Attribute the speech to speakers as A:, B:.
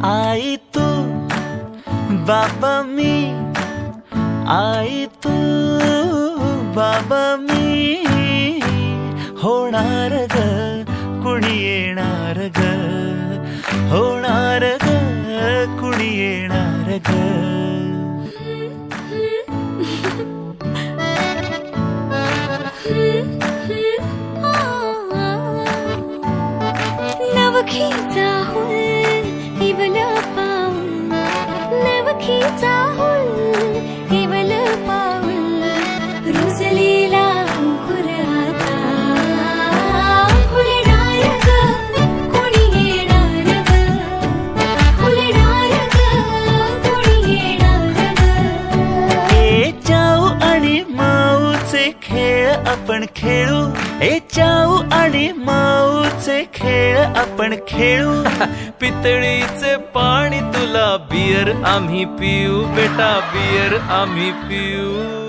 A: आई तू बाबा मी, आई तू बाबा मी, होणार ग कुणी येणार ग, होणार ग कुणी येणार ग.
B: नवखीचा हुल इवल पाऊल, नवखीचा हुल इवल पाऊल, रुजलेला अंकुर आता फुलणार ग कोणी येणार ग, फुलणार ग कोणी येणार ग.
A: ए चाऊ आणि माऊचे खेळ आपण खेळू, ए चाऊ आणि माऊचे खेळ आपण खेळू.
C: पितळीचे पाणी तुला, बियर आम्ही पिऊ बेटा, बियर आम्ही पिऊ.